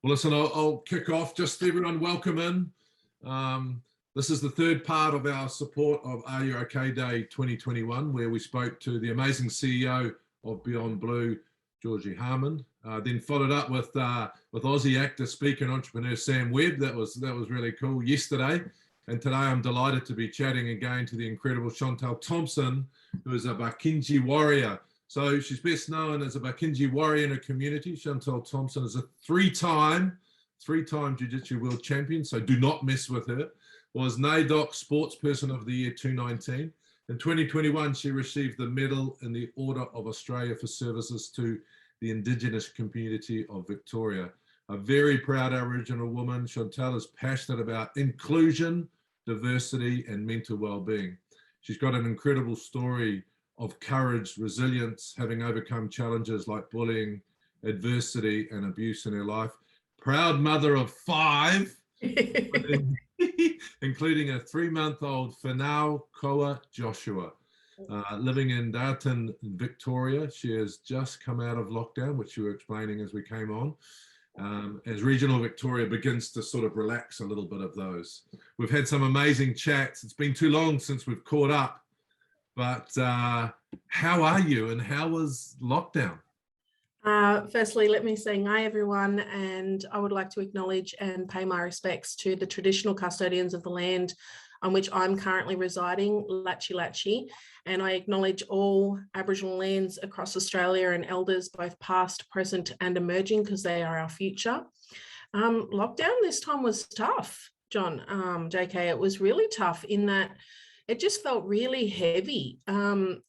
Well, listen, I'll kick off. Just everyone, welcome in. This is the third part of our support of Are You OK Day 2021, where we spoke to the amazing CEO of Beyond Blue, Georgie Harmon. Then followed up with Aussie actor, speaker, and entrepreneur Sam Webb. That was really cool yesterday. And today I'm delighted to be chatting again to the incredible Shantelle Thompson, who is a Bakinji warrior. So she's best known as a Bakinji warrior in her community. Shantelle Thompson is a three-time Jiu-Jitsu world champion, so do not mess with her. Was NAIDOC Sportsperson of the Year 2019. In 2021, she received the Medal in the Order of Australia for services to the Indigenous community of Victoria. A very proud Aboriginal woman, Shantelle is passionate about inclusion, diversity, and mental well-being. She's got an incredible story of courage, resilience, having overcome challenges like bullying, adversity, and abuse in her life. Proud mother of 5, including a 3-month-old Whanau Koa Joshua. Living in Darton, Victoria. She has just come out of lockdown, which you were explaining as we came on. As regional Victoria begins to sort of relax a little bit of those. We've had some amazing chats. It's been too long since we've caught up. But how are you and how was lockdown? Firstly, let me say hi everyone, and I would like to acknowledge and pay my respects to the traditional custodians of the land on which I'm currently residing, Latchi Latchi, and I acknowledge all Aboriginal lands across Australia and elders, both past, present and emerging, because they are our future. Lockdown this time was tough, John, JK. It was really tough in that it just felt really heavy. And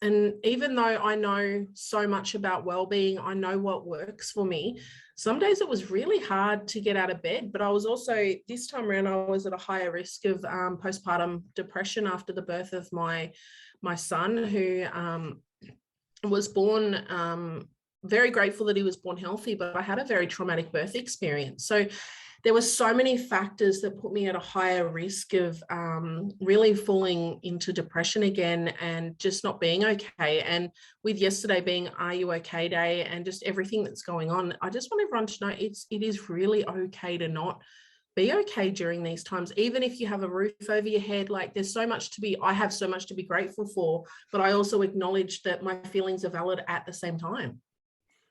even though I know so much about well-being, I know what works for me, some days it was really hard to get out of bed. But I was also, this time around, I was at a higher risk of postpartum depression after the birth of my son, who was born, very grateful that he was born healthy, but I had a very traumatic birth experience. So there were so many factors that put me at a higher risk of really falling into depression again and just not being okay. And with yesterday being Are You OK Day and just everything that's going on, I just want everyone to know it is really okay to not be okay during these times. Even if you have a roof over your head, like I have so much to be grateful for, but I also acknowledge that my feelings are valid at the same time.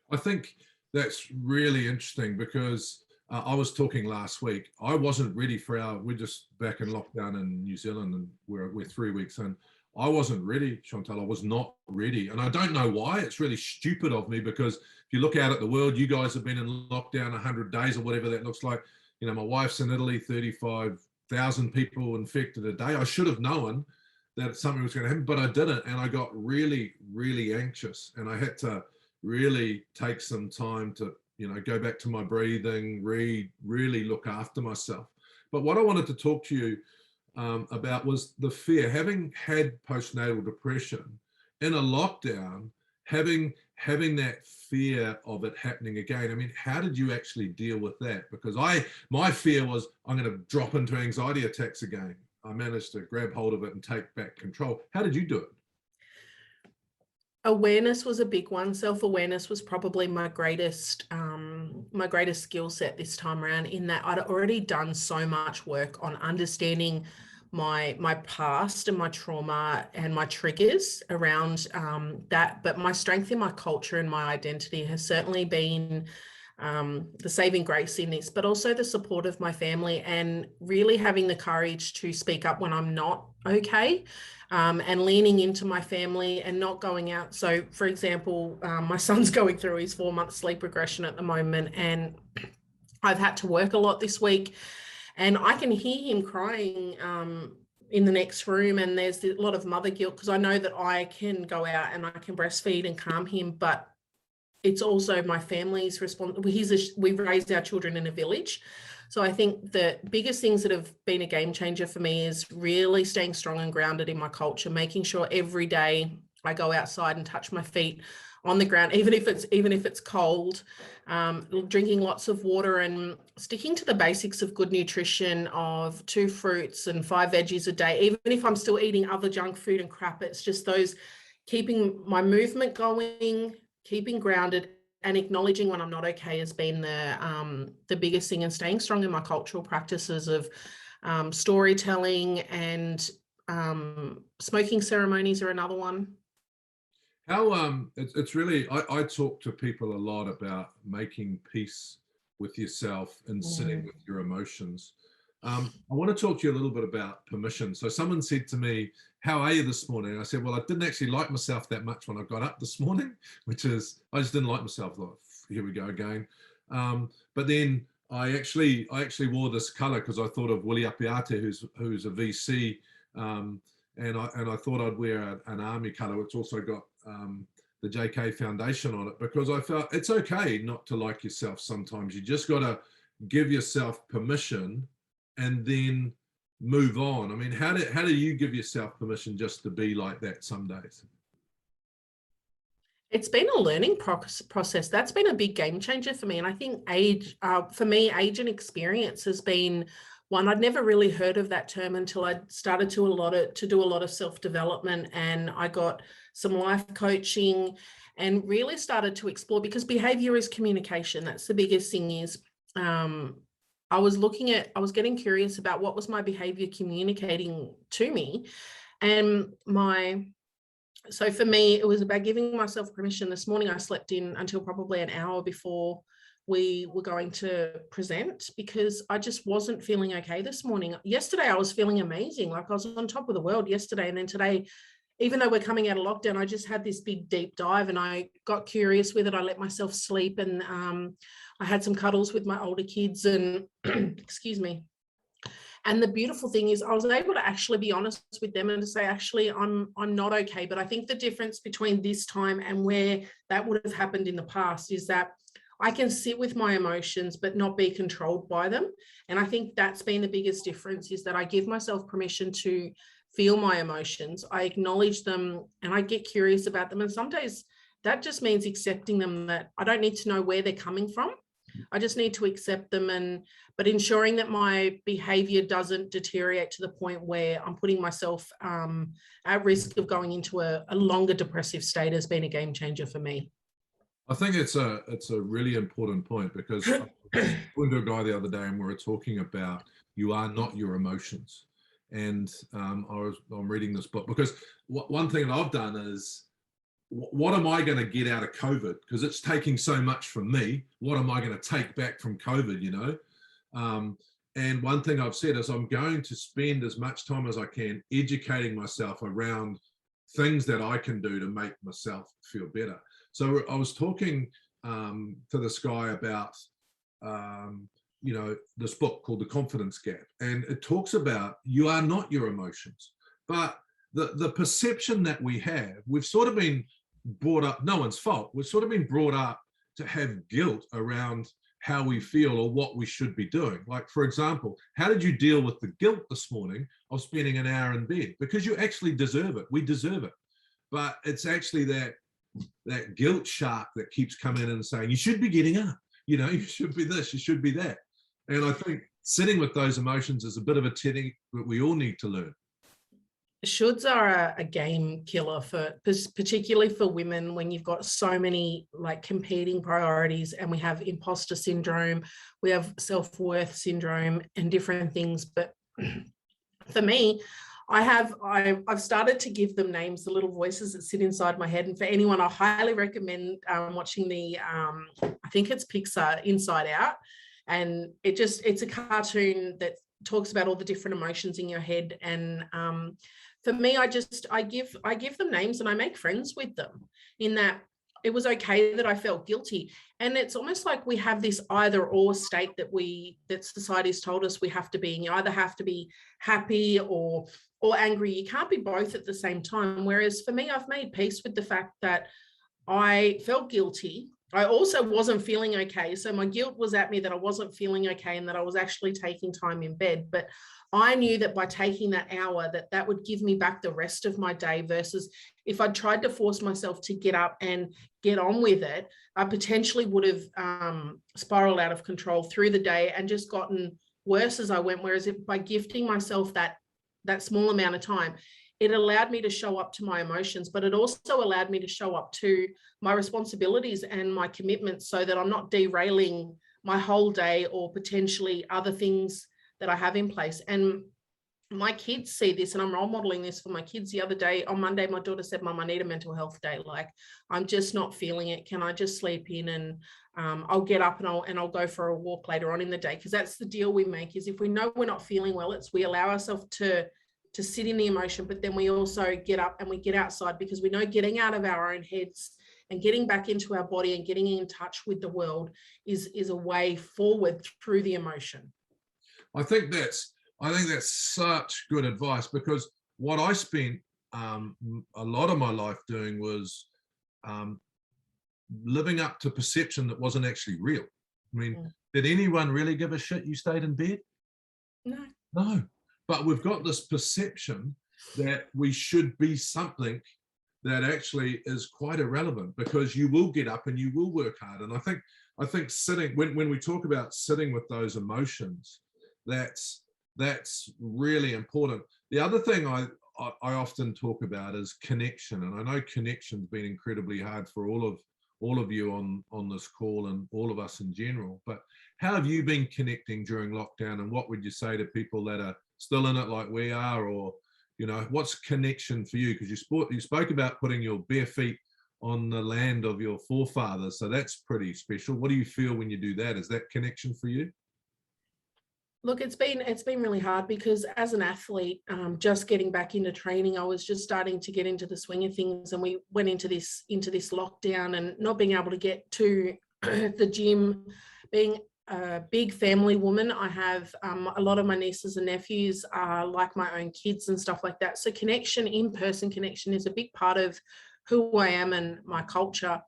I think that's really interesting because I was talking last week. I wasn't ready we're just back in lockdown in New Zealand and we're 3 weeks in. I wasn't ready, Shantelle. I was not ready. And I don't know why. It's really stupid of me because if you look out at the world, you guys have been in lockdown 100 days or whatever that looks like. You know, my wife's in Italy, 35,000 people infected a day. I should have known that something was going to happen, but I didn't. And I got really, really anxious. And I had to really take some time to go back to my breathing, read, really look after myself. But what I wanted to talk to you about was the fear, having had postnatal depression in a lockdown, having that fear of it happening again. I mean, how did you actually deal with that? Because my fear was I'm going to drop into anxiety attacks again. I managed to grab hold of it and take back control. How did you do it? Awareness was a big one. Self-awareness was probably my greatest skill set this time around, in that I'd already done so much work on understanding my past and my trauma and my triggers around that. But my strength in my culture and my identity has certainly been the saving grace in this, but also the support of my family and really having the courage to speak up when I'm not okay. And leaning into my family and not going out. So, for example, my son's going through his 4-month sleep regression at the moment, and I've had to work a lot this week, and I can hear him crying in the next room, and there's a lot of mother guilt because I know that I can go out and I can breastfeed and calm him, but it's also my family's responsibility. We raised our children in a village. So I think the biggest things that have been a game changer for me is really staying strong and grounded in my culture, making sure every day I go outside and touch my feet on the ground, even if it's cold, drinking lots of water and sticking to the basics of good nutrition of 2 fruits and 5 veggies a day. Even if I'm still eating other junk food and crap, it's just those keeping my movement going, keeping grounded acknowledging when I'm not okay has been the biggest thing, and staying strong in my cultural practices of storytelling, and smoking ceremonies are another one. How it's really, I talk to people a lot about making peace with yourself and sitting with your emotions. I want to talk to you a little bit about permission. So someone said to me, how are you this morning? I said, well, I didn't actually like myself that much when I got up this morning, which is, I just didn't like myself. Like, here we go again. But then I actually wore this color because I thought of Willie Apiate, who's a VC, and I thought I'd wear an army color, which also got the JK Foundation on it, because I felt it's okay not to like yourself sometimes. You just got to give yourself permission and then move on. I mean, how do you give yourself permission just to be like that some days? It's been a learning process. That's been a big game changer for me. And I think age, for me, age and experience has been one. I'd never really heard of that term until I started to do a lot of self-development, and I got some life coaching and really started to explore, because behavior is communication. That's the biggest thing. Is I was getting curious about what was my behavior communicating to me. And so for me, it was about giving myself permission. This morning, I slept in until probably an hour before we were going to present, because I just wasn't feeling okay this morning. Yesterday, I was feeling amazing. Like I was on top of the world yesterday. And then today, even though we're coming out of lockdown, I just had this big deep dive, and I got curious with it. I let myself sleep, and I had some cuddles with my older kids, and excuse me. And the beautiful thing is I was able to actually be honest with them and to say, actually, I'm not okay. But I think the difference between this time and where that would have happened in the past is that I can sit with my emotions, but not be controlled by them. And I think that's been the biggest difference, is that I give myself permission to feel my emotions. I acknowledge them, and I get curious about them. And some days that just means accepting them, that I don't need to know where they're coming from. I just need to accept them, but ensuring that my behavior doesn't deteriorate to the point where I'm putting myself at risk of going into a longer depressive state has been a game changer for me. I think it's a really important point, because I was talking to a guy the other day, and we were talking about you are not your emotions. And I'm reading this book because one thing that I've done is, what am I going to get out of COVID? Because it's taking so much from me. What am I going to take back from COVID, you know? And one thing I've said is I'm going to spend as much time as I can educating myself around things that I can do to make myself feel better. So I was talking to this guy about, you know, this book called The Confidence Gap. And it talks about you are not your emotions. But the perception that we have, we've sort of been brought up, no one's fault, we've sort of been brought up to have guilt around how we feel or what we should be doing. Like, for example, how did you deal with the guilt this morning of spending an hour in bed? Because you actually deserve it. We deserve it. But it's actually that guilt shark that keeps coming in and saying, you should be getting up, you know, you should be this, you should be that. And I think sitting with those emotions is a bit of a technique that we all need to learn. Shoulds are a game killer, particularly for women, when you've got so many like competing priorities, and we have imposter syndrome, we have self-worth syndrome and different things. But for me, I've started to give them names, the little voices that sit inside my head. And for anyone, I highly recommend watching the I think it's Pixar, Inside Out. And it's a cartoon that talks about all the different emotions in your head. And for me, I give them names, and I make friends with them, in that it was okay that I felt guilty. And it's almost like we have this either or state that society's told us we have to be in. You either have to be happy or angry. You can't be both at the same time. Whereas for me, I've made peace with the fact that I felt guilty. I also wasn't feeling okay. So my guilt was at me that I wasn't feeling okay and that I was actually taking time in bed. But I knew that by taking that hour, that would give me back the rest of my day, versus if I'd tried to force myself to get up and get on with it, I potentially would have spiraled out of control through the day and just gotten worse as I went. Whereas by gifting myself that small amount of time, it allowed me to show up to my emotions, but it also allowed me to show up to my responsibilities and my commitments so that I'm not derailing my whole day or potentially other things that I have in place. And my kids see this, and I'm role modeling this for my kids. The other day, on Monday, my daughter said, Mum, I need a mental health day. Like, I'm just not feeling it. Can I just sleep in, and I'll get up and I'll go for a walk later on in the day? Because that's the deal we make, is if we know we're not feeling well, we allow ourselves to sit in the emotion, but then we also get up and we get outside, because we know getting out of our own heads and getting back into our body and getting in touch with the world is a way forward through the emotion. I think that's such good advice, because what I spent a lot of my life doing was living up to perception that wasn't actually real. I mean, did anyone really give a shit you stayed in bed? No. But we've got this perception that we should be something that actually is quite irrelevant, because you will get up and you will work hard. And I think sitting, when we talk about sitting with those emotions, that's really important. The other thing I often talk about is connection, and I know connection's been incredibly hard for all of you on this call and all of us in general. But how have you been connecting during lockdown, and what would you say to people that are still in it like we are, or what's connection for you? Because you spoke about putting your bare feet on the land of your forefathers, so that's pretty special. What do you feel when you do that? Is that connection for you? Look, it's been really hard, because as an athlete, just getting back into training, I was just starting to get into the swing of things, and we went into this lockdown, and not being able to get to the gym. Being a big family woman, I have a lot of my nieces and nephews are like my own kids and stuff like that. So connection, in-person connection, is a big part of who I am and my culture.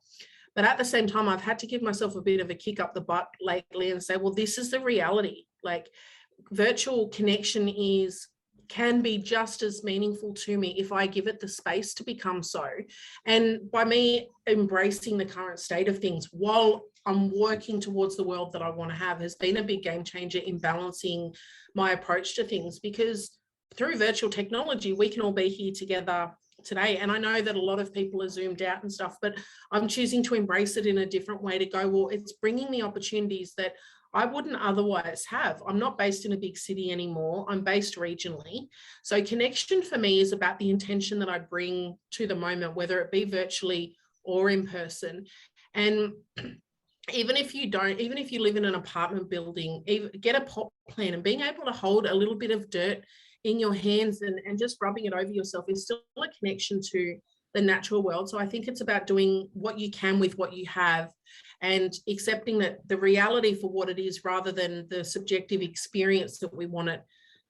But at the same time, I've had to give myself a bit of a kick up the butt lately and say, well, this is the reality. Like, virtual connection can be just as meaningful to me if I give it the space to become so. And by me embracing the current state of things while I'm working towards the world that I want to have, has been a big game changer in balancing my approach to things, because through virtual technology, we can all be here together today. And I know that a lot of people are zoomed out and stuff, but I'm choosing to embrace it in a different way, to go, well, it's bringing me opportunities that I wouldn't otherwise have. I'm not based in a big city anymore. I'm based regionally. So connection for me is about the intention that I bring to the moment, whether it be virtually or in person. And even if you live in an apartment building, get a pot plant, and being able to hold a little bit of dirt in your hands and just rubbing it over yourself is still a connection to the natural world. So I think it's about doing what you can with what you have, and accepting that the reality for what it is, rather than the subjective experience that we want it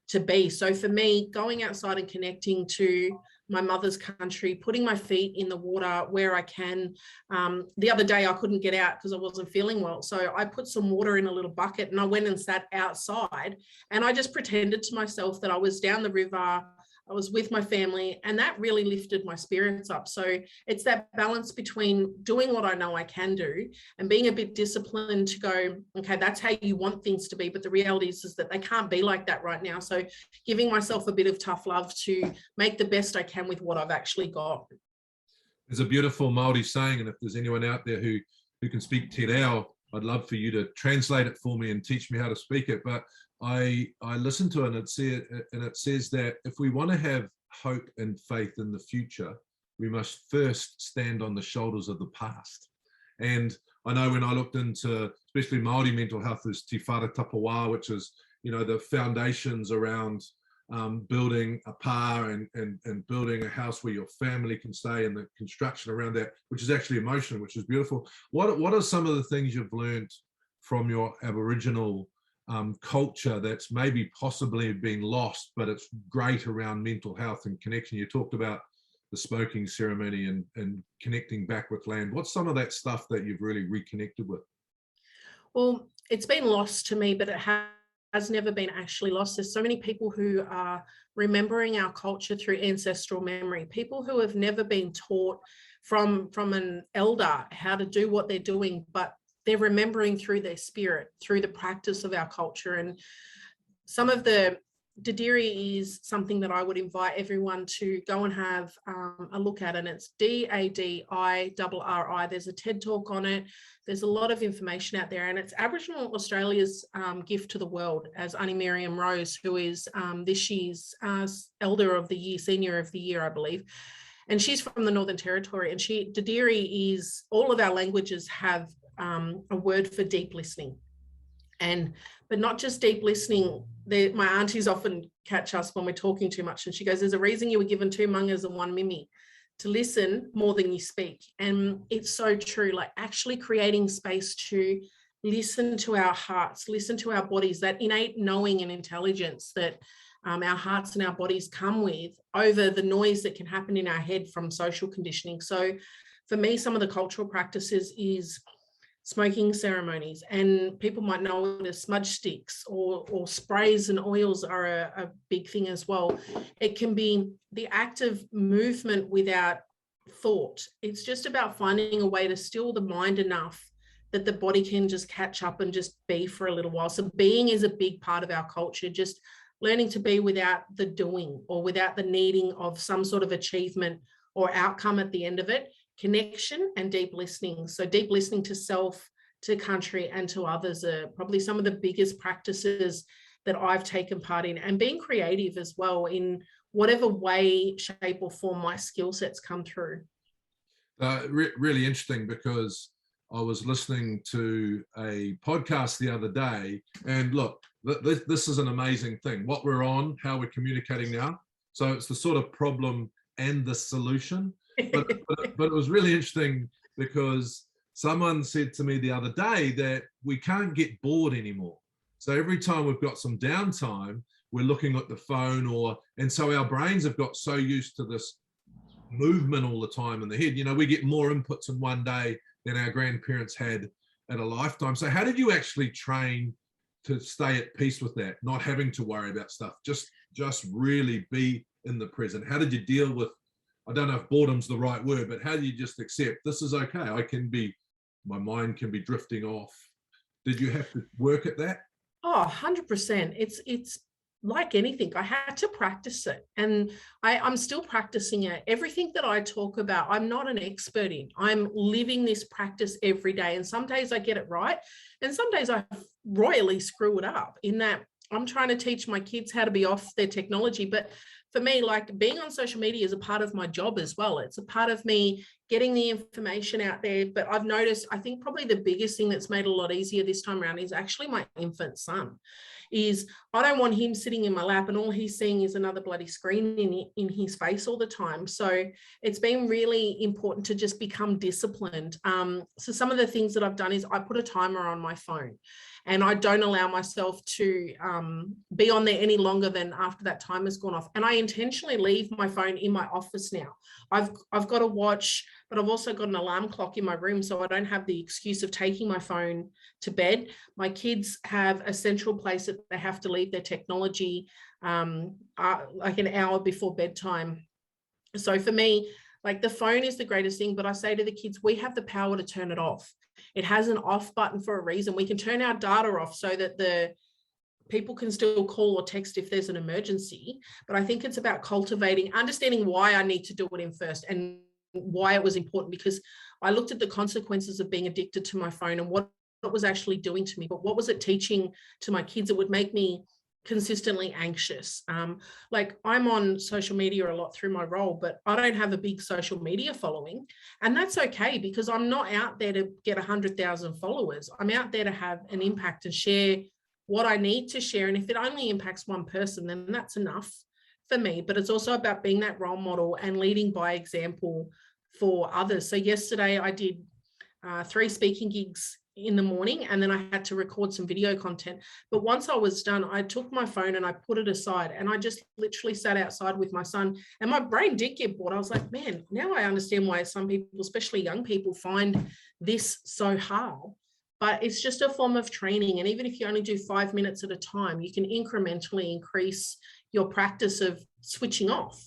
to be. So for me, going outside and connecting to my mother's country, putting my feet in the water where I can. The other day I couldn't get out because I wasn't feeling well. So I put some water in a little bucket and I went and sat outside, and I just pretended to myself that I was down the river. I was with my family, and that really lifted my spirits up. So it's that balance between doing what I know I can do and being a bit disciplined to go, okay, that's how you want things to be. But the reality is that they can't be like that right now. So giving myself a bit of tough love to make the best I can with what I've actually got. There's a beautiful Māori saying, and if there's anyone out there who can speak te reo, I'd love for you to translate it for me and teach me how to speak it. But I listened to it, and it says that if we want to have hope and faith in the future, we must first stand on the shoulders of the past. And I know when I looked into, especially Māori mental health, is Te Whare Tapawa, which is, the foundations around building a pa and building a house where your family can stay, and the construction around that, which is actually emotional, which is beautiful. What are some of the things you've learned from your Aboriginal culture that's maybe possibly been lost, but it's great around mental health and connection? You talked about the smoking ceremony and connecting back with land. What's some of that stuff that you've really reconnected with? Well, it's been lost to me, but it has never been actually lost. There's so many people who are remembering our culture through ancestral memory, people who have never been taught from an elder how to do what they're doing, but they're remembering through their spirit, through the practice of our culture. And some of the Dadiri is something that I would invite everyone to go and have a look at, and it's DADIRRI. There's a TED talk on it. There's a lot of information out there, and it's Aboriginal Australia's gift to the world, as Annie Miriam Rose, who is this year's Elder of the Year, Senior of the Year, I believe. And she's from the Northern Territory, and Dadiri is, all of our languages have a word for deep listening. But not just deep listening. My aunties often catch us when we're talking too much, and she goes, there's a reason you were given 2 mungas and 1 mimi, to listen more than you speak. And it's so true, like actually creating space to listen to our hearts, listen to our bodies, that innate knowing and intelligence that our hearts and our bodies come with, over the noise that can happen in our head from social conditioning. So for me, some of the cultural practices is smoking ceremonies, and people might know it as smudge sticks, or sprays and oils are a big thing as well. It can be the act of movement without thought. It's just about finding a way to still the mind enough that the body can just catch up and just be for a little while. So being is a big part of our culture, just learning to be without the doing, or without the needing of some sort of achievement or outcome at the end of it. Connection and deep listening. So deep listening to self, to country, and to others are probably some of the biggest practices that I've taken part in, and being creative as well in whatever way, shape or form my skill sets come through. Really interesting, because I was listening to a podcast the other day, and look, this is an amazing thing, what we're on, how we're communicating now. So it's the sort of problem and the solution. But it was really interesting, because someone said to me the other day that we can't get bored anymore. So every time we've got some downtime, we're looking at the phone, and so our brains have got so used to this movement all the time in the head. You know, we get more inputs in one day than our grandparents had in a lifetime. So how did you actually train to stay at peace with that, not having to worry about stuff, just really be in the present? How did you deal with, I don't know if boredom's the right word, but how do you just accept this is okay? My mind can be drifting off. Did you have to work at that? Oh, 100%. It's like anything. I had to practice it, and I'm still practicing it. Everything that I talk about, I'm not an expert in. I'm living this practice every day. And some days I get it right, and some days I royally screw it up, in that I'm trying to teach my kids how to be off their technology. But for me, like, being on social media is a part of my job as well. It's a part of me getting the information out there. But I've noticed, I think probably the biggest thing that's made it a lot easier this time around is actually my infant son. Is I don't want him sitting in my lap and all he's seeing is another bloody screen in his face all the time. So it's been really important to just become disciplined. So some of the things that I've done is I put a timer on my phone, and I don't allow myself to be on there any longer than after that time has gone off. And I intentionally leave my phone in my office now. I've got a watch, but I've also got an alarm clock in my room, so I don't have the excuse of taking my phone to bed. My kids have a central place that they have to leave their technology like an hour before bedtime. So for me, like, the phone is the greatest thing, but I say to the kids, we have the power to turn it off. It has an off button for a reason. We can turn our data off so that the people can still call or text if there's an emergency. But I think it's about understanding why I need to do it in first, and why it was important, because I looked at the consequences of being addicted to my phone and what it was actually doing to me. But what was it teaching to my kids? It would make me consistently anxious. Like, I'm on social media a lot through my role, but I don't have a big social media following, and that's okay, because I'm not out there to get 100,000 followers. I'm out there to have an impact and share what I need to share. And if it only impacts one person, then that's enough for me. But it's also about being that role model and leading by example for others. So yesterday I did 3 speaking gigs in the morning, and then I had to record some video content. But once I was done, I took my phone and I put it aside, and I just literally sat outside with my son, and my brain did get bored. I was like, man, now I understand why some people, especially young people, find this so hard. But it's just a form of training. And even if you only do 5 minutes at a time, you can incrementally increase your practice of switching off.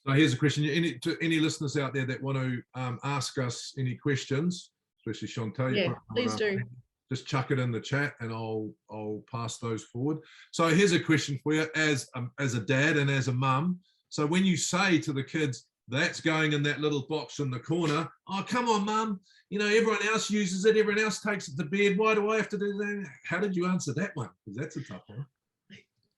So here's a question. To any listeners out there that want to ask us any questions, especially Shantelle. Yeah, please do. just chuck it in the chat and I'll pass those forward. So here's a question for you as a dad and as a mum. So when you say to the kids, that's going in that little box in the corner, oh, come on, mum, you know, everyone else uses it, everyone else takes it to bed, why do I have to do that? How did you answer that one? Because that's a tough one.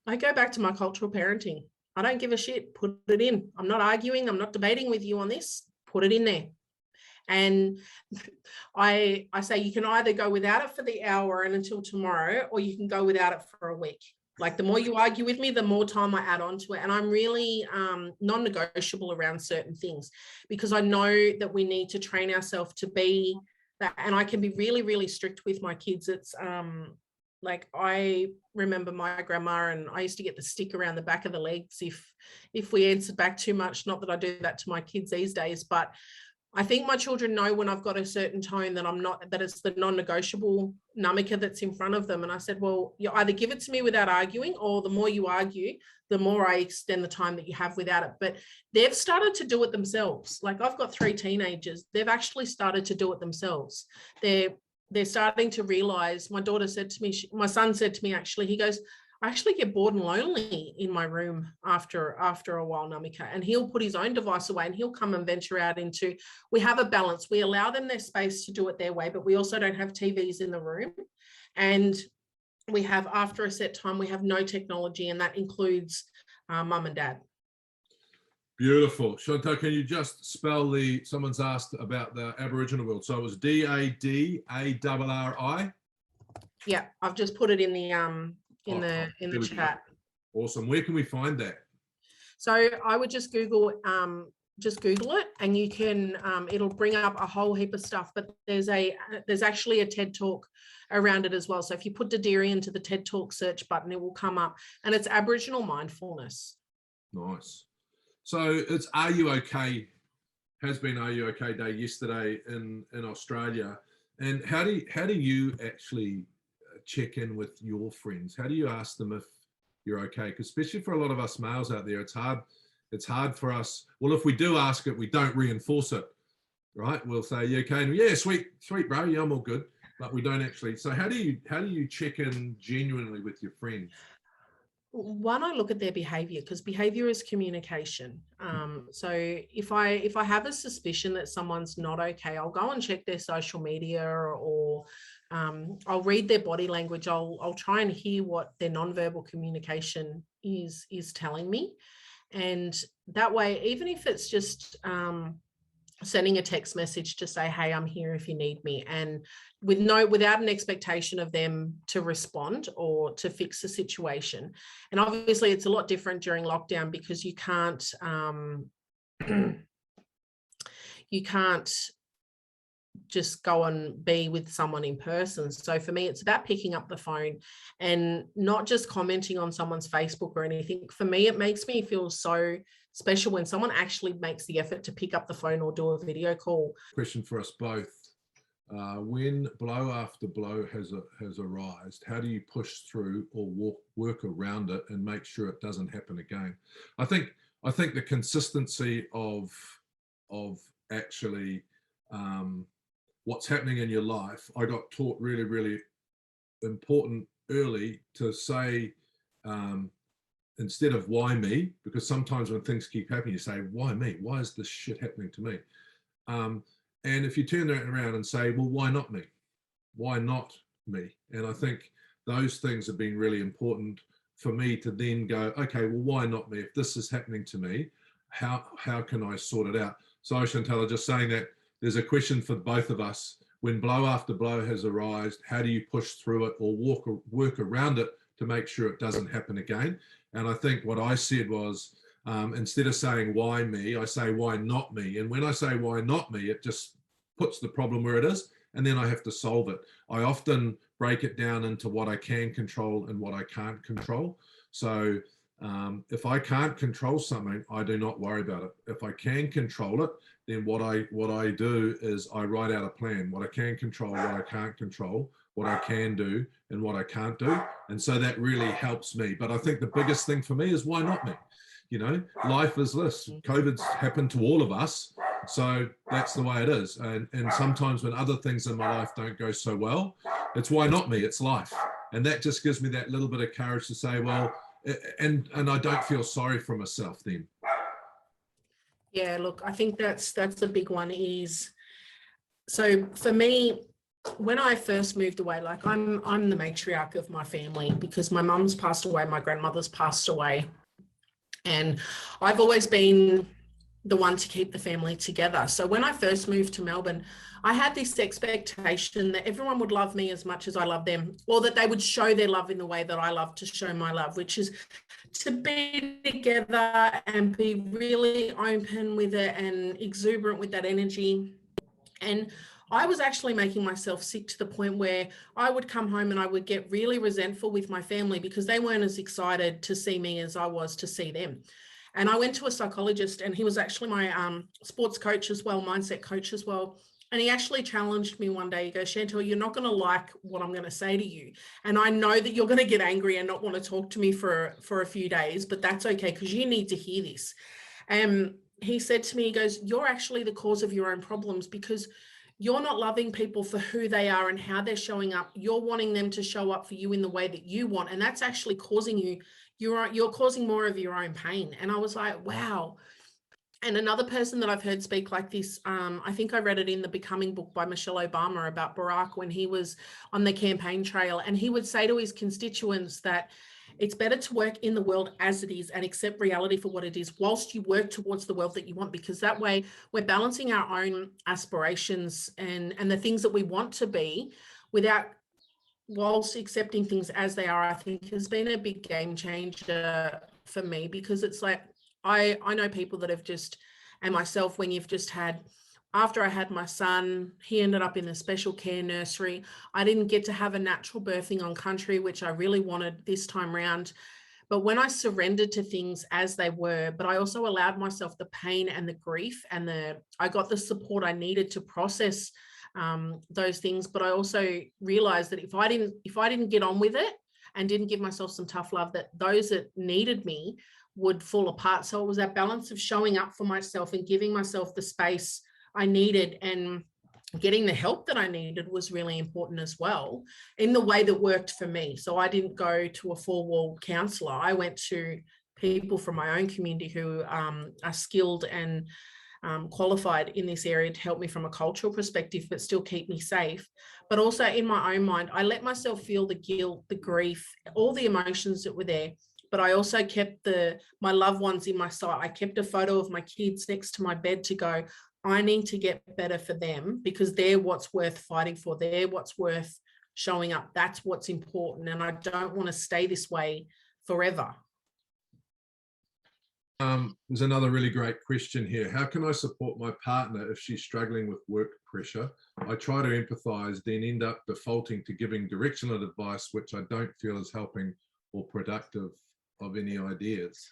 I go back to my cultural parenting. I don't give a shit, put it in. I'm not arguing, I'm not debating with you on this, put it in there. And I say you can either go without it for the hour and until tomorrow, or you can go without it for a week. Like the more you argue with me, the more time I add on to it. And I'm really non-negotiable around certain things, because I know that we need to train ourselves to be that. And I can be really, really strict with my kids. It's like, I remember my grandma, and I used to get the stick around the back of the legs if we answered back too much. Not that I do that to my kids these days, but I think my children know when I've got a certain tone that it's the non-negotiable namika that's in front of them. And I said, well, you either give it to me without arguing, or the more you argue, the more I extend the time that you have without it. But they've started to do it themselves. Like, I've got 3 teenagers. They've actually started to do it themselves. They're starting to realize. My daughter said to me, my son said to me, actually, he goes, I actually get bored and lonely in my room after a while, Namika. And he'll put his own device away and he'll come and venture out into, we have a balance. We allow them their space to do it their way, but we also don't have TVs in the room. And we have, after a set time, we have no technology, and that includes mum and dad. Beautiful. Shantelle, can you just spell someone's asked about the Aboriginal word. So it was DADARRI? Yeah, I've just put it in the chat. Awesome. Where can we find that? So I would just Google it, and you can it'll bring up a whole heap of stuff, but there's actually a TED talk around it as well. So if you put Dadiri into the TED talk search button, it will come up, and it's Aboriginal mindfulness. Nice. So it's Are You Okay? Has been Are You Okay Day yesterday in Australia. And how do you actually check in with your friends? How do you ask them if you're okay? Because especially for a lot of us males out there, it's hard for us. Well, if we do ask it, we don't reinforce it, right? We'll say, you okay? And yeah, sweet, bro. Yeah, I'm all good. But we don't actually. So how do you check in genuinely with your friends? One, I look at their behavior, because behavior is communication. So if I have a suspicion that someone's not okay, I'll go and check their social media, or I'll read their body language. I'll try and hear what their nonverbal communication is telling me. And that way, even if it's just sending a text message to say, hey, I'm here if you need me, and without an expectation of them to respond or to fix the situation. And obviously it's a lot different during lockdown, because you can't just go and be with someone in person. So for me, it's about picking up the phone and not just commenting on someone's Facebook or anything. For me, it makes me feel so special when someone actually makes the effort to pick up the phone or do a video call. Question for us both. When blow after blow has arisen, how do you push through or work around it and make sure it doesn't happen again? I think the consistency of actually what's happening in your life. I got taught really, really important early to say, instead of why me, because sometimes when things keep happening, you say, why me? Why is this shit happening to me? And if you turn that around and say, well, why not me? Why not me? And I think those things have been really important for me to then go, okay, well, why not me? If this is happening to me, how can I sort it out? So Shantelle, just saying that, there's a question for both of us. When blow after blow has arisen, how do you push through it or work around it to make sure it doesn't happen again? And I think what I said was, instead of saying why me, I say why not me. And when I say why not me, it just puts the problem where it is, and then I have to solve it. I often break it down into what I can control and what I can't control. So if I can't control something, I do not worry about it. If I can control it, then what I do is I write out a plan, what I can control, what I can't control, what I can do and what I can't do. And so that really helps me. But I think the biggest thing for me is why not me? You know, life is this. COVID's happened to all of us. So that's the way it is. And sometimes when other things in my life don't go so well, It's why not me, it's life. And that just gives me that little bit of courage to say, well, and I don't feel sorry for myself then. Yeah, look, I think that's the big one is, so for me, when I first moved away, like I'm the matriarch of my family because my mum's passed away, my grandmother's passed away. And I've always been the one to keep the family together. So when I first moved to Melbourne, I had this expectation that everyone would love me as much as I love them, or that they would show their love in the way that I love to show my love, which is to be together and be really open with it and exuberant with that energy. And I was actually making myself sick to the point where I would come home and I would get really resentful with my family because they weren't as excited to see me as I was to see them. And I went to a psychologist, and he was actually my sports coach as well, mindset coach as well. And he actually challenged me one day. He goes, Shantelle, you're not going to like what I'm going to say to you. And I know that you're going to get angry and not want to talk to me for a few days, but that's okay because you need to hear this. And he said to me, he goes, you're actually the cause of your own problems because you're not loving people for who they are and how they're showing up. You're wanting them to show up for you in the way that you want. And that's actually causing you're causing more of your own pain. And I was like, wow. And another person that I've heard speak like this, I think I read it in the Becoming book by Michelle Obama about Barack when he was on the campaign trail. And he would say to his constituents that it's better to work in the world as it is and accept reality for what it is whilst you work towards the world that you want, because that way we're balancing our own aspirations and the things that we want to be whilst accepting things as they are. I think has been a big game changer for me, because it's like, I know people that have just, and myself, when you've just had, after I had my son, he ended up in a special care nursery. I didn't get to have a natural birthing on country, which I really wanted this time round. But when I surrendered to things as they were, but I also allowed myself the pain and the grief and I got the support I needed to process those things. But I also realized that if I didn't get on with it and didn't give myself some tough love, that those that needed me would fall apart. So it was that balance of showing up for myself and giving myself the space I needed, and getting the help that I needed was really important as well in the way that worked for me. So I didn't go to a four-wall counselor. I went to people from my own community who are skilled and qualified in this area to help me from a cultural perspective, but still keep me safe. But also in my own mind, I let myself feel the guilt, the grief, all the emotions that were there. But I also kept my loved ones in my sight. I kept a photo of my kids next to my bed to go, I need to get better for them because they're what's worth fighting for. They're what's worth showing up. That's what's important. And I don't want to stay this way forever. There's another really great question here. How can I support my partner if she's struggling with work pressure? I try to empathize, then end up defaulting to giving directional advice, which I don't feel is helping or productive of any ideas.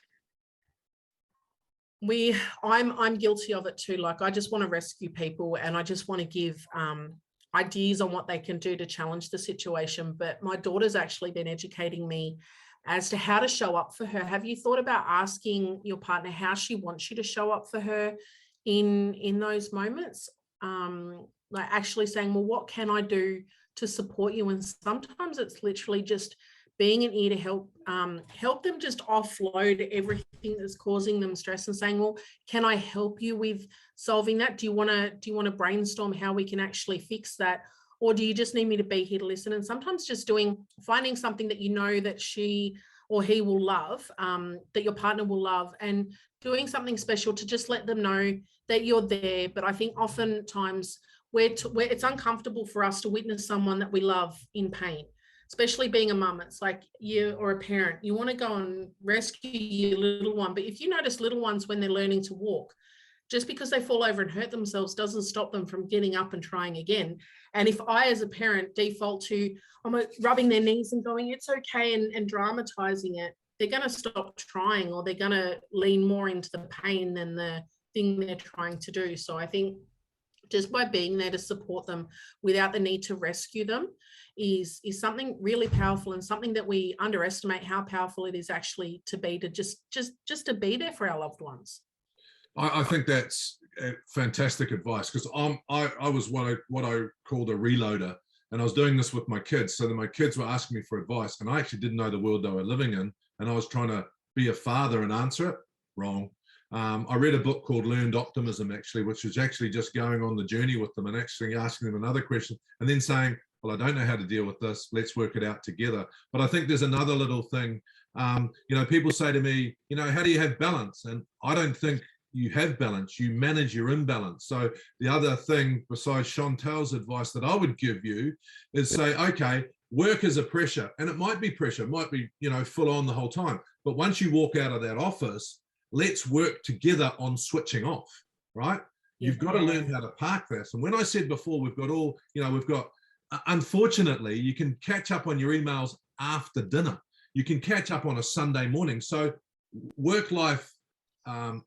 I'm guilty of it too. Like, I just want to rescue people and I just want to give ideas on what they can do to challenge the situation. But my daughter's actually been educating me as to how to show up for her. Have you thought about asking your partner how she wants you to show up for her in those moments? Like actually saying, well, what can I do to support you? And sometimes it's literally just being an ear to help them just offload everything that's causing them stress and saying, well, can I help you with solving that? Do you want to brainstorm how we can actually fix that? Or do you just need me to be here to listen? And sometimes just finding something that you know that she or he will love, that your partner will love, and doing something special to just let them know that you're there. But I think oftentimes it's uncomfortable for us to witness someone that we love in pain. Especially being a mum, it's like or a parent, you want to go and rescue your little one. But if you notice little ones when they're learning to walk, just because they fall over and hurt themselves doesn't stop them from getting up and trying again. And if I, as a parent, default to rubbing their knees and going, it's okay, and dramatizing it, they're going to stop trying, or they're going to lean more into the pain than the thing they're trying to do. So I think just by being there to support them without the need to rescue them is something really powerful, and something that we underestimate how powerful it is actually to be, to just to be there for our loved ones. I think that's fantastic advice, because I was what I called a reloader, And I was doing this with my kids. So then my kids were asking me for advice, and I actually didn't know the world they were living in. And I was trying to be a father and answer it wrong. I read a book called Learned Optimism, actually, which was actually just going on the journey with them and actually asking them another question and then saying, well, I don't know how to deal with this. Let's work it out together. But I think there's another little thing. People say to me, how do you have balance? And I don't think you have balance. You manage your imbalance. So the other thing besides Chantelle's advice that I would give you is say, okay, work is a pressure, and it might be pressure. It might be, full on the whole time. But once you walk out of that office, let's work together on switching off, right? You've got to learn how to park this. And when I said before, we've got, unfortunately, you can catch up on your emails after dinner. You can catch up on a Sunday morning. So work life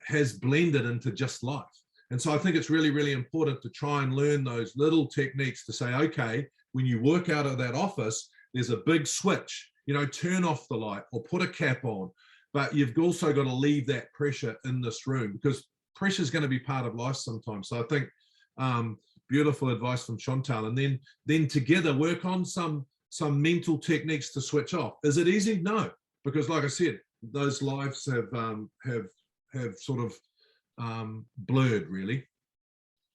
has blended into just life. And so I think it's really, really important to try and learn those little techniques to say, okay, when you work out of that office, there's a big switch, turn off the light or put a cap on. But you've also got to leave that pressure in this room, because pressure is going to be part of life sometimes. So I think beautiful advice from Shantelle. And then together work on some mental techniques to switch off. Is it easy? No, because like I said, those lives have sort of blurred, really.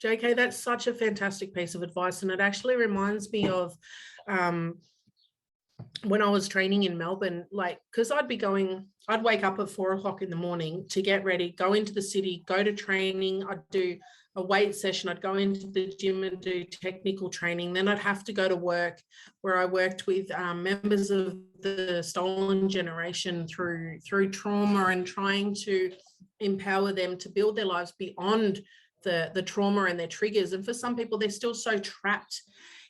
JK, that's such a fantastic piece of advice. And it actually reminds me of when I was training in Melbourne, because I'd wake up at 4 o'clock in the morning to get ready, go into the city, go to training. I'd do a weight session. I'd go into the gym and do technical training. Then I'd have to go to work, where I worked with members of the stolen generation through trauma and trying to empower them to build their lives beyond the trauma and their triggers. And for some people, they're still so trapped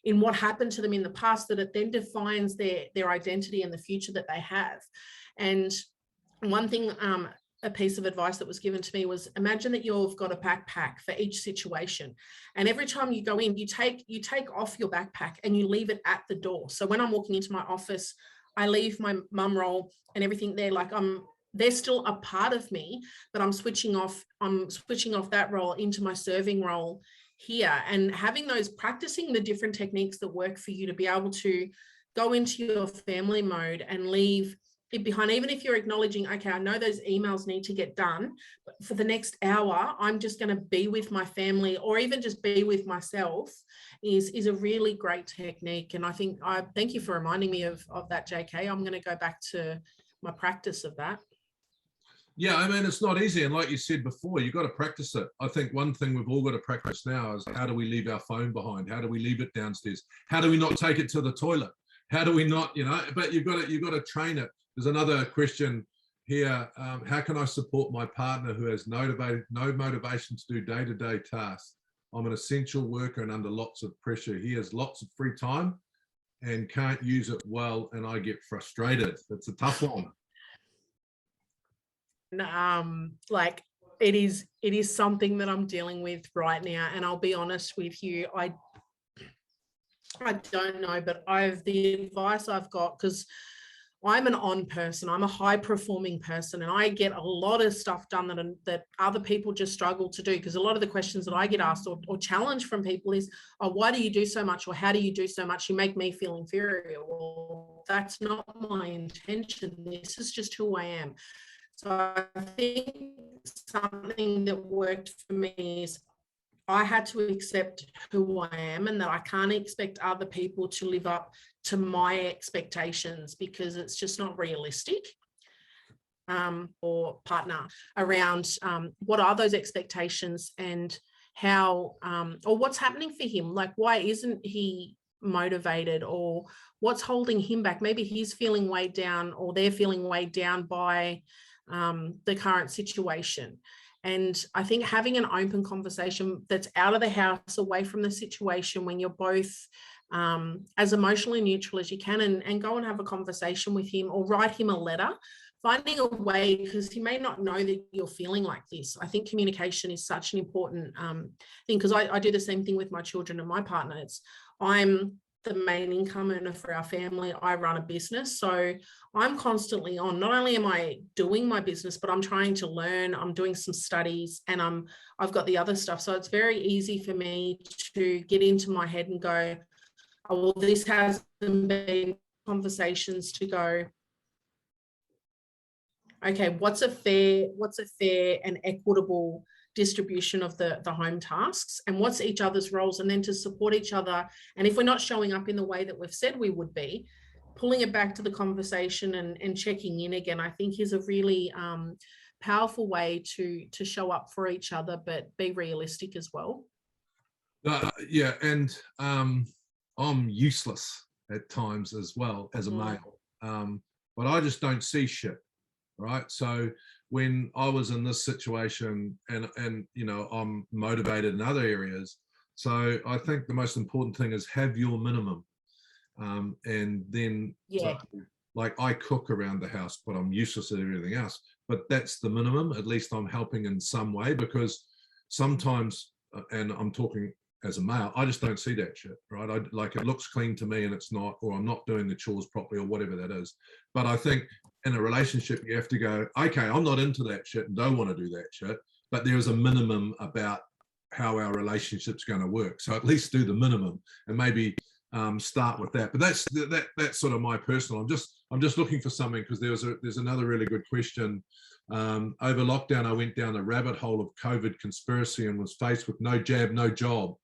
in what happened to them in the past that it then defines their identity and the future that they have. And one thing, a piece of advice that was given to me was, imagine that you've got a backpack for each situation. And every time you go in, you take off your backpack and you leave it at the door. So when I'm walking into my office, I leave my mum roll and everything there, they're still a part of me, but I'm switching off that role into my serving role here, and practicing the different techniques that work for you to be able to go into your family mode and leave it behind. Even if you're acknowledging, okay, I know those emails need to get done, but for the next hour, I'm just going to be with my family, or even just be with myself, is a really great technique. And I thank you for reminding me of that, JK. I'm going to go back to my practice of that. Yeah, I mean, it's not easy. And like you said before, you've got to practice it. I think one thing we've all got to practice now is, how do we leave our phone behind? How do we leave it downstairs? How do we not take it to the toilet? How do we not, but you've got to train it. There's another question here. How can I support my partner who has no motivation to do day-to-day tasks? I'm an essential worker and under lots of pressure. He has lots of free time and can't use it well, and I get frustrated. It's a tough one. It is something that I'm dealing with right now, and I'll be honest with you, I don't know, but the advice I've got, because I'm an on person, I'm a high performing person, and I get a lot of stuff done that other people just struggle to do, because a lot of the questions that I get asked or challenged from people is, oh, why do you do so much? Or how do you do so much? You make me feel inferior. Well, that's not my intention. This is just who I am. So I think something that worked for me is I had to accept who I am, and that I can't expect other people to live up to my expectations, because it's just not realistic. Or partner around what are those expectations, and how or what's happening for him. Why isn't he motivated, or what's holding him back? Maybe he's feeling weighed down, or they're feeling weighed down by the current situation. And I think having an open conversation that's out of the house, away from the situation, when you're both as emotionally neutral as you can, and go and have a conversation with him, or write him a letter, finding a way, because he may not know that you're feeling like this. I think communication is such an important thing, because I do the same thing with my children and my partner. I'm the main income earner for our family. I run a business, so I'm constantly on. Not only am I doing my business, but I'm trying to learn. I'm doing some studies, and I've got the other stuff. So it's very easy for me to get into my head and go, oh, well, this hasn't been conversations to go, okay, what's a fair and equitable distribution of the home tasks, and what's each other's roles, and then to support each other. And if we're not showing up in the way that we've said we would be, pulling it back to the conversation and checking in again, I think is a really powerful way to show up for each other, but be realistic as well. Yeah, and I'm useless at times as well as a male, but I just don't see shit, right? So when I was in this situation, and you know, I'm motivated in other areas, so I think the most important thing is have your minimum, and then so, like I cook around the house, but I'm useless at everything else. But that's the minimum. At least I'm helping in some way, because sometimes, and I'm talking as a male, I just don't see that shit, right? Like it looks clean to me and it's not, or I'm not doing the chores properly or whatever that is. But I think in a relationship, you have to go, okay, I'm not into that shit and don't want to do that shit, but there is a minimum about how our relationship's going to work. So at least do the minimum and maybe start with that. But that's sort of my personal. I'm just looking for something, because there's another really good question. Over lockdown, I went down a rabbit hole of COVID conspiracy and was faced with no jab, no job.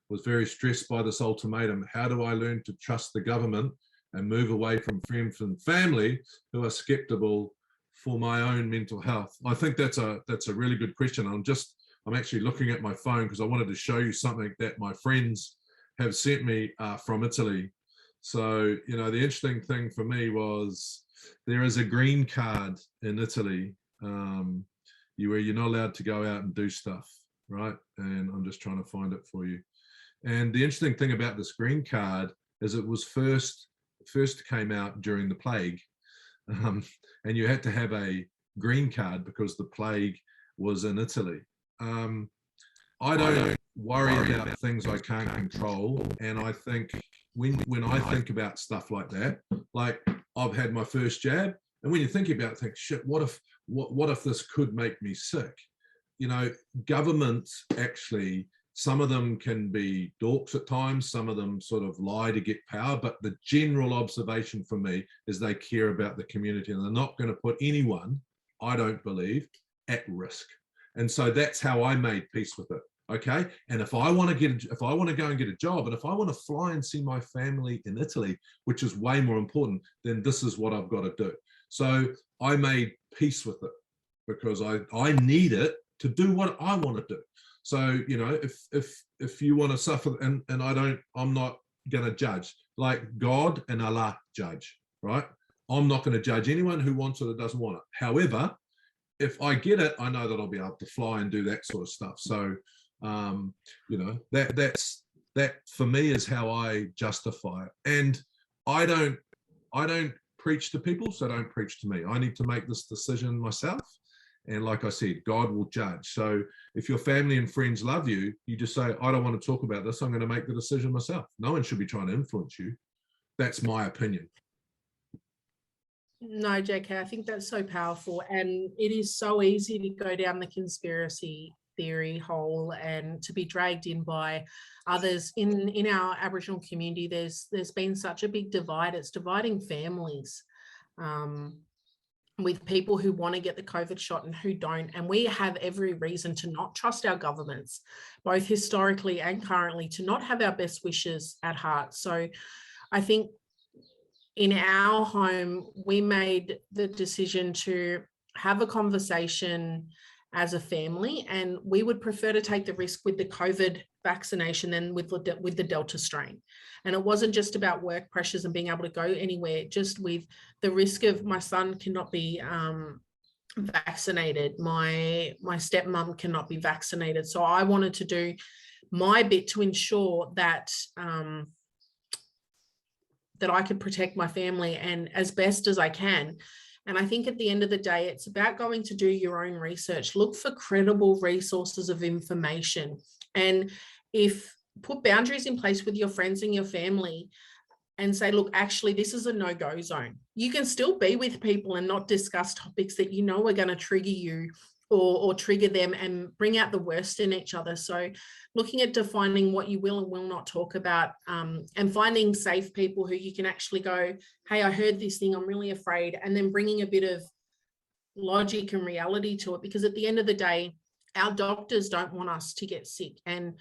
Was very stressed by this ultimatum. How do I learn to trust the government and move away from friends and family who are skeptical for my own mental health? I think that's a really good question. I'm actually looking at my phone because I wanted to show you something that my friends have sent me from Italy. So, you know, the interesting thing for me was there is a green card in Italy where you're not allowed to go out and do stuff, right? And I'm just trying to find it for you. And the interesting thing about this green card is it was first came out during the plague, and you had to have a green card because the plague was in Italy. I don't worry about things I can't control, and I think when I think about stuff like that, like I've had my first jab, and when you think about it, think, shit, what if this could make me sick? You know, governments actually, some of them can be dorks at times, some of them sort of lie to get power, but the general observation for me is they care about the community and they're not going to put anyone, I don't believe, at risk. And so that's how I made peace with it. Okay. And if I want to go and get a job, and if I want to fly and see my family in Italy, which is way more important, then this is what I've got to do. So I made peace with it because I need it to do what I want to do. So, you know, if you want to suffer, and I'm not going to judge, like God and Allah judge, right? I'm not going to judge anyone who wants it or doesn't want it. However, if I get it, I know that I'll be able to fly and do that sort of stuff. So, you know, that for me is how I justify it. And I don't preach to people, so don't preach to me. I need to make this decision myself. And like I said, God will judge. So if your family and friends love you, you just say, I don't want to talk about this. I'm going to make the decision myself. No one should be trying to influence you. That's my opinion. No, JK, I think that's so powerful. And it is so easy to go down the conspiracy theory hole and to be dragged in by others. In our Aboriginal community, there's been such a big divide. It's dividing families. With people who want to get the COVID shot and who don't. And we have every reason to not trust our governments, both historically and currently, to not have our best wishes at heart. So I think in our home, we made the decision to have a conversation as a family, and we would prefer to take the risk with the COVID vaccination than with the Delta strain. And it wasn't just about work pressures and being able to go anywhere, just with the risk of my son cannot be vaccinated, my stepmom cannot be vaccinated. So I wanted to do my bit to ensure that that I could protect my family and as best as I can. And I think at the end of the day, it's about going to do your own research, look for credible resources of information. And put boundaries in place with your friends and your family and say, look, actually, this is a no-go zone. You can still be with people and not discuss topics that you know are going to trigger you or trigger them and bring out the worst in each other. So looking at defining what you will and will not talk about, and finding safe people who you can actually go, hey, I heard this thing, I'm really afraid, and then bringing a bit of logic and reality to it, because at the end of the day, our doctors don't want us to get sick. And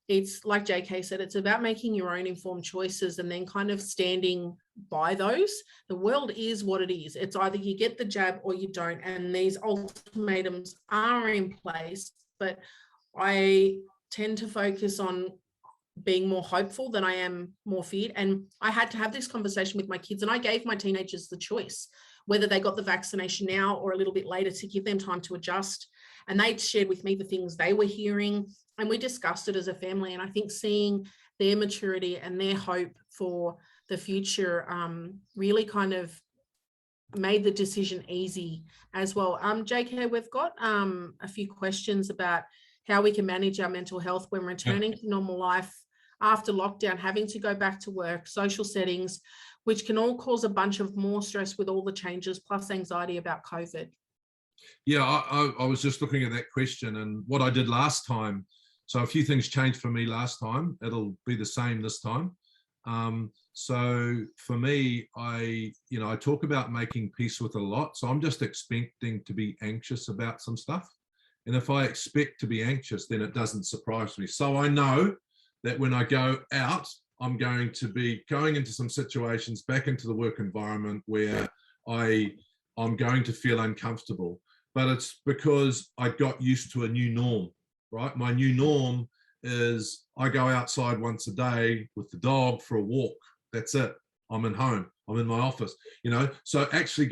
it's like JK said, it's about making your own informed choices and then kind of standing by those. The world is what it is. It's either you get the jab or you don't. And these ultimatums are in place, but I tend to focus on being more hopeful than I am more feared. And I had to have this conversation with my kids, and I gave my teenagers the choice, whether they got the vaccination now or a little bit later, to give them time to adjust. And they shared with me the things they were hearing, and we discussed it as a family. And I think seeing their maturity and their hope for the future really kind of made the decision easy as well. JK, we've got a few questions about how we can manage our mental health when returning to normal life after lockdown, having to go back to work, social settings, which can all cause a bunch of more stress with all the changes, plus anxiety about COVID. Yeah, I was just looking at that question and what I did last time. So a few things changed for me last time. It'll be the same this time. So for me, I talk about making peace with a lot. So I'm just expecting to be anxious about some stuff. And if I expect to be anxious, then it doesn't surprise me. So I know that when I go out, I'm going to be going into some situations, back into the work environment where I'm going to feel uncomfortable. But it's because I got used to a new norm, right? My new norm is I go outside once a day with the dog for a walk. That's it. I'm in home. I'm in my office, So actually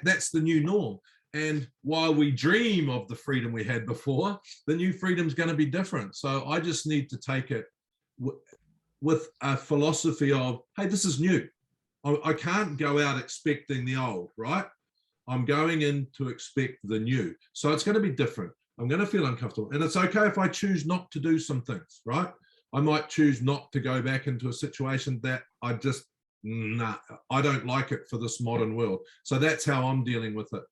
that's the new norm. And while we dream of the freedom we had before, the new freedom is going to be different. So I just need to take it with a philosophy of, hey, this is new. I can't go out expecting the old, right? I'm going in to expect the new. So it's going to be different. I'm going to feel uncomfortable. And it's okay if I choose not to do some things, right? I might choose not to go back into a situation that I don't like it for this modern world. So that's how I'm dealing with it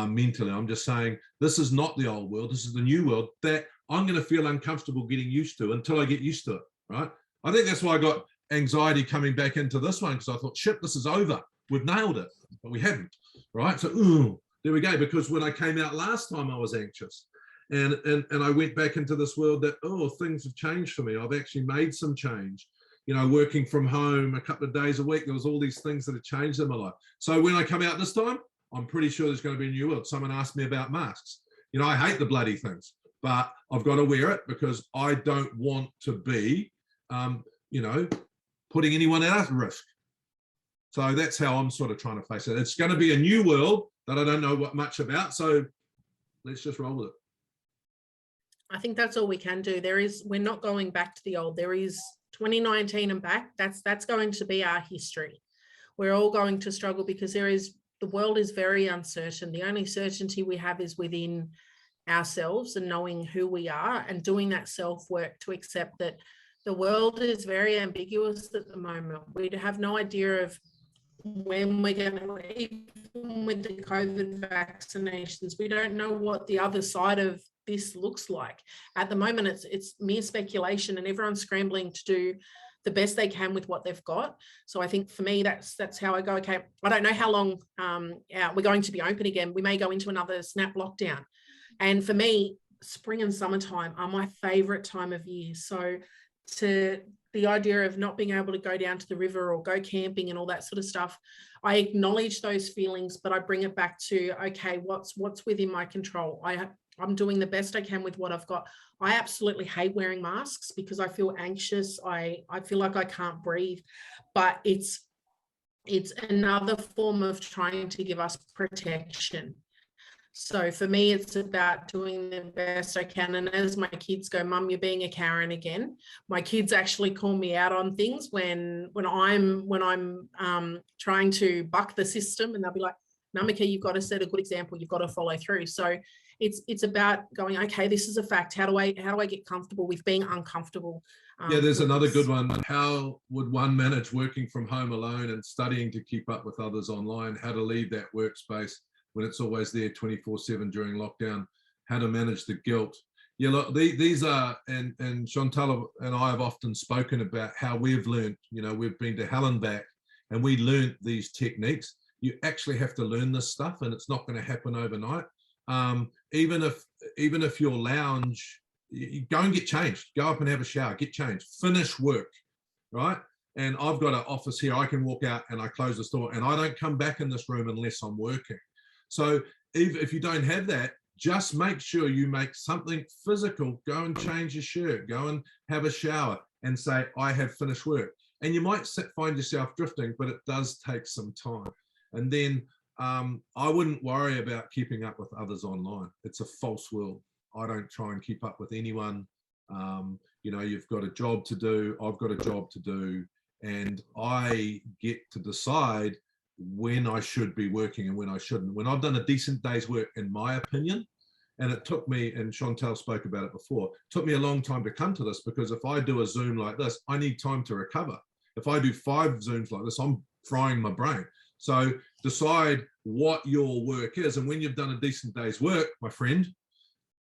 mentally. I'm just saying, this is not the old world. This is the new world that I'm going to feel uncomfortable getting used to until I get used to it, right? I think that's why I got anxiety coming back into this one, because I thought, shit, this is over. We've nailed it, but we haven't, right? So there we go. Because when I came out last time, I was anxious. And I went back into this world that, things have changed for me. I've actually made some change. Working from home a couple of days a week, there was all these things that have changed in my life. So when I come out this time, I'm pretty sure there's going to be a new world. Someone asked me about masks. I hate the bloody things, but I've got to wear it because I don't want to be, putting anyone at risk. So that's how I'm sort of trying to face it. It's going to be a new world that I don't know much about. So let's just roll with it. I think that's all we can do. We're not going back to the old. There is 2019 and back. That's going to be our history. We're all going to struggle because the world is very uncertain. The only certainty we have is within ourselves and knowing who we are and doing that self-work to accept that the world is very ambiguous at the moment. We have no idea of when we're going to leave with the COVID vaccinations. We don't know what the other side of this looks like. At the moment, it's mere speculation, and everyone's scrambling to do the best they can with what they've got. So I think for me, that's how I go, okay, I don't know how long we're going to be open again. We may go into another snap lockdown. And for me, spring and summertime are my favorite time of year. So to the idea of not being able to go down to the river or go camping and all that sort of stuff, I acknowledge those feelings, but I bring it back to, okay, what's within my control? I'm doing the best I can with what I've got. I absolutely hate wearing masks because I feel anxious. I feel like I can't breathe, but it's another form of trying to give us protection. So for me, it's about doing the best I can. And as my kids go, Mum, you're being a Karen again. My kids actually call me out on things when I'm trying to buck the system, and they'll be like, Namika, you've got to set a good example. You've got to follow through. So it's about going, okay, this is a fact. How do I get comfortable with being uncomfortable? There's another good one. How would one manage working from home alone and studying to keep up with others online? How to leave that workspace when it's always there 24/7 during lockdown? how to manage the guilt. Yeah, look, these are, and Shantelle and I have often spoken about how we've learned, we've been to hell and back, and we learned these techniques. You actually have to learn this stuff, and it's not going to happen overnight. Even if your lounge, you go and get changed, go up and have a shower, get changed, finish work, right? And I've got an office here. I can walk out and I close the door, and I don't come back in this room unless I'm working. So if you don't have that, just make sure you make something physical. Go and change your shirt, go and have a shower and say, I have finished work. And you might find yourself drifting, but it does take some time. And then I wouldn't worry about keeping up with others online. It's a false world. I don't try and keep up with anyone. You've got a job to do. I've got a job to do. And I get to decide when I should be working and when I shouldn't. When I've done a decent day's work, in my opinion, and it took me, and Shantelle spoke about it before, it took me a long time to come to this, because if I do a Zoom like this, I need time to recover. If I do 5 Zooms like this, I'm frying my brain. So decide what your work is. And when you've done a decent day's work, my friend,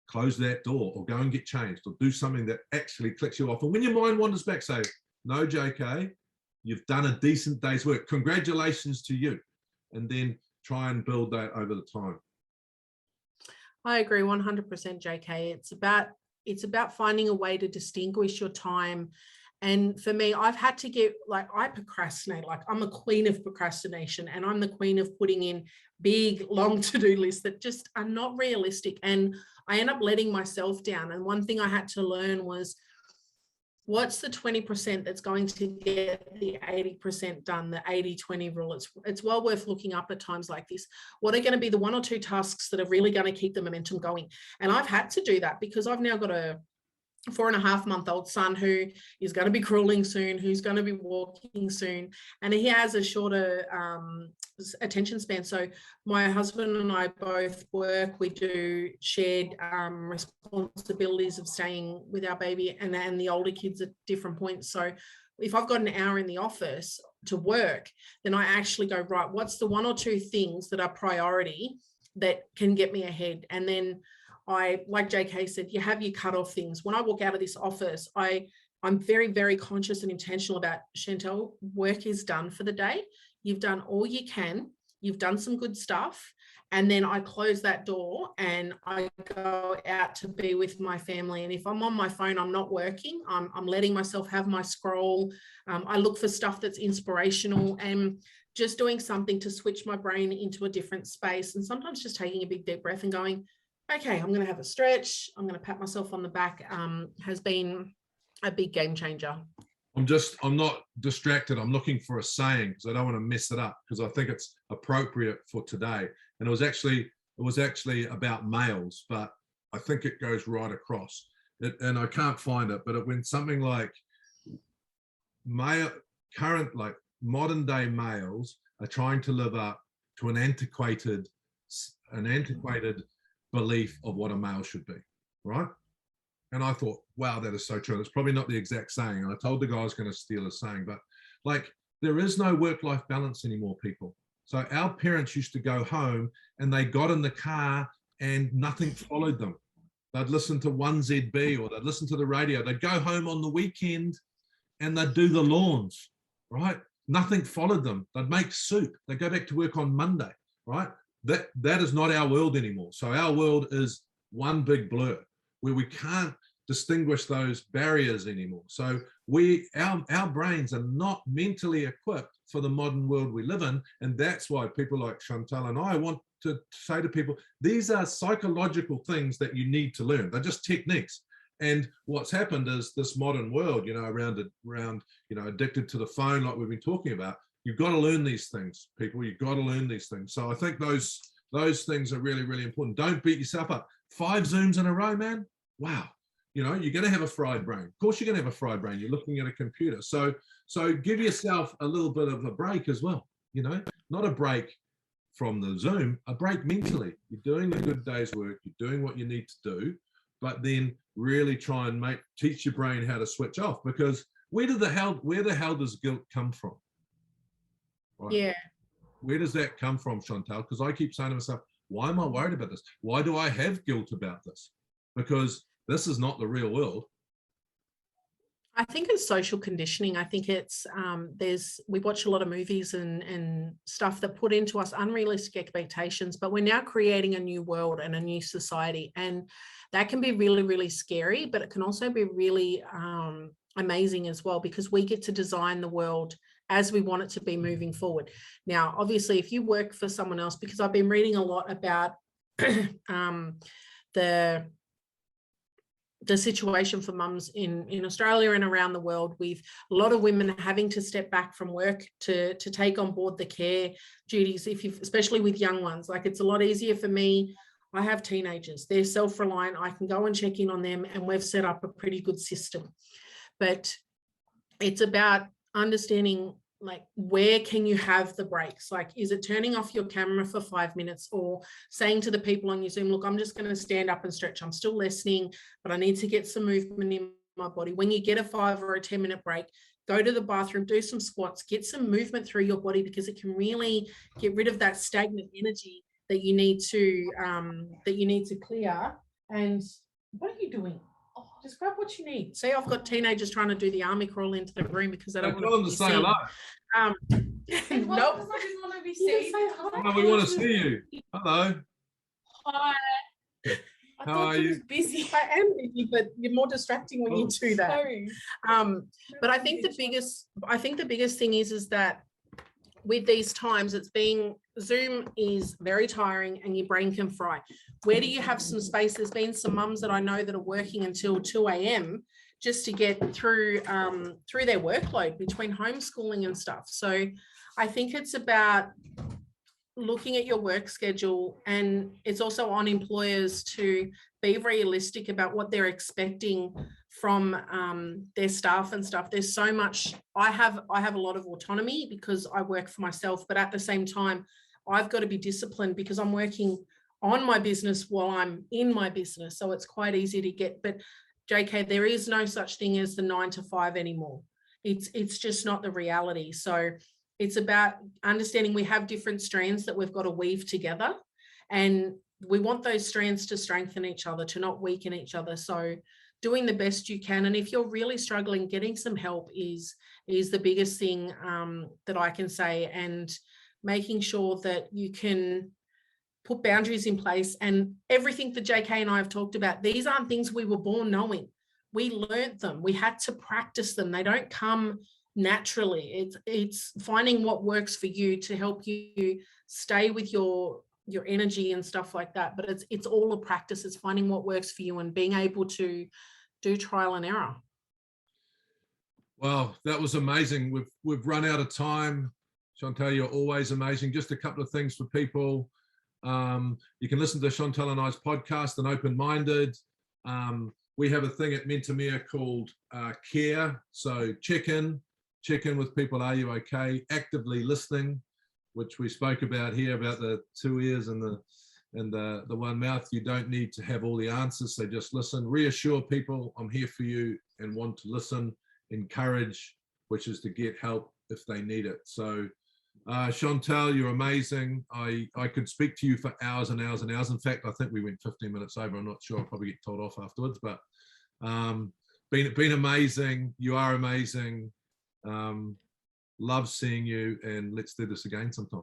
close that door or go and get changed or do something that actually clicks you off. And when your mind wanders back, say, no, JK, you've done a decent day's work. Congratulations to you. And then try and build that over the time. I agree 100%, JK. It's about finding a way to distinguish your time. And for me, I've had to get, I procrastinate. I'm a queen of procrastination, and I'm the queen of putting in big, long to-do lists that just are not realistic. And I end up letting myself down. And one thing I had to learn was, what's the 20% that's going to get the 80% done, the 80-20 rule? It's well worth looking up at times like this. What are going to be the 1 or 2 tasks that are really going to keep the momentum going? And I've had to do that because I've now got a 4.5-month-old son who is going to be crawling soon, who's going to be walking soon, and he has a shorter attention span. So my husband and I both work. We do shared responsibilities of staying with our baby and the older kids at different points. So if I've got an hour in the office to work, then I actually go, right, what's the 1 or 2 things that are priority that can get me ahead? And then like JK said, you have your cut-off things. When I walk out of this office, I'm very, very conscious and intentional about, Shantelle, work is done for the day. You've done all you can. You've done some good stuff. And then I close that door and I go out to be with my family. And if I'm on my phone, I'm not working. I'm letting myself have my scroll. I look for stuff that's inspirational and just doing something to switch my brain into a different space. And sometimes just taking a big deep breath and going, okay, I'm going to have a stretch. I'm going to pat myself on the back, has been a big game changer. I'm not distracted. I'm looking for a saying because I don't want to mess it up, because I think it's appropriate for today. And it was actually about males, but I think it goes right across it, and I can't find it, but it went something like modern day males are trying to live up to an antiquated belief of what a male should be, right? And I thought, wow, that is so true. It's probably not the exact saying. And I told the guy I was going to steal a saying, but there is no work-life balance anymore, people. So our parents used to go home and they got in the car and nothing followed them. They'd listen to 1ZB or they'd listen to the radio. They'd go home on the weekend and they'd do the lawns, right? Nothing followed them. They'd make soup. They'd go back to work on Monday, right? That is not our world anymore. So our world is one big blur where we can't distinguish those barriers anymore. So our brains are not mentally equipped for the modern world we live in. And that's why people like Shantelle and I want to say to people, these are psychological things that you need to learn. They're just techniques. And what's happened is this modern world, around addicted to the phone, like we've been talking about, you've got to learn these things, people. You've got to learn these things. So I think those things are really, really important. Don't beat yourself up. 5 Zooms in a row, man. Wow. You're going to have a fried brain. Of course, you're going to have a fried brain. You're looking at a computer. So give yourself a little bit of a break as well. Not a break from the Zoom, a break mentally. You're doing a good day's work. You're doing what you need to do, but then really try and teach your brain how to switch off, because where the hell does guilt come from? Right? Yeah. Where does that come from, Shantelle? Because I keep saying to myself, Why am I worried about this? Why do I have guilt about this? Because this is not the real world. I think it's social conditioning. I think it's we watch a lot of movies and stuff that put into us unrealistic expectations, but we're now creating a new world and a new society, and that can be really, really scary, but it can also be really amazing as well, because we get to design the world as we want it to be moving forward. Now, obviously, if you work for someone else, because I've been reading a lot about the situation for mums in Australia and around the world, with a lot of women having to step back from work to take on board the care duties, especially with young ones. Like, it's a lot easier for me. I have teenagers, they're self-reliant. I can go and check in on them, and we've set up a pretty good system. But it's about understanding, like, where can you have the breaks? Like, is it turning off your camera for 5 minutes, or saying to the people on your Zoom, look, I'm just going to stand up and stretch. I'm still listening, but I need to get some movement in my body. When you get a 5 or a 10-minute break, go to the bathroom, do some squats, get some movement through your body, because it can really get rid of that stagnant energy that you need to clear. And what are you doing? Just grab what you need. See, I've got teenagers trying to do the army crawl into the room because they don't want to be say hello. Nope. Want to be seen. No, we want to see you. Hello. Hi. How are you? Busy. I am busy, but you're more distracting when you do that. Sorry. But I think the biggest thing is that with these times, Zoom is very tiring and your brain can fry. Where do you have some space? There's been some mums that I know that are working until 2 a.m. just to get through their workload between homeschooling and stuff. So I think it's about looking at your work schedule, and it's also on employers to be realistic about what they're expecting from their staff and stuff. There's so much. I have a lot of autonomy because I work for myself, but at the same time, I've got to be disciplined because I'm working on my business while I'm in my business. So it's quite easy to get, but JK, there is no such thing as the 9 to 5 anymore. It's just not the reality. So it's about understanding we have different strands that we've got to weave together, and we want those strands to strengthen each other, to not weaken each other. So doing the best you can. And if you're really struggling, getting some help is the biggest thing that I can say, and making sure that you can put boundaries in place. And everything that JK and I have talked about, these aren't things we were born knowing. We learnt them. We had to practice them. They don't come naturally. It's finding what works for you to help you stay with your energy and stuff like that. But it's all a practice. It's finding what works for you and being able to do trial and error. Well, that was amazing. We've run out of time. Shantelle, you're always amazing. Just a couple of things for people. You can listen to Shantelle and I's podcast, An Open-Minded. We have a thing at Mentamere called Care. So check in with people. Are you okay? Actively listening, which we spoke about here, about the 2 ears and the one mouth. You don't need to have all the answers, so just listen. Reassure people, I'm here for you and want to listen. Encourage, which is to get help if they need it. So Shantelle, you're amazing. I could speak to you for hours and hours and hours. In fact, I think we went 15 minutes over. I'm not sure. I'll probably get told off afterwards, but been amazing. You are amazing. Love seeing you, and let's do this again sometime.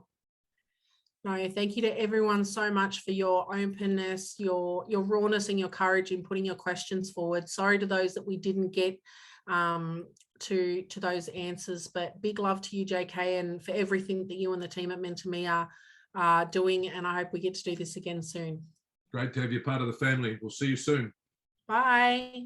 No, thank you to everyone so much for your openness, your rawness and your courage in putting your questions forward. Sorry to those that we didn't get to those answers, but big love to you, JK, and for everything that you and the team at Mentamere are doing, and I hope we get to do this again soon. Great to have you part of the family. We'll see you soon. Bye.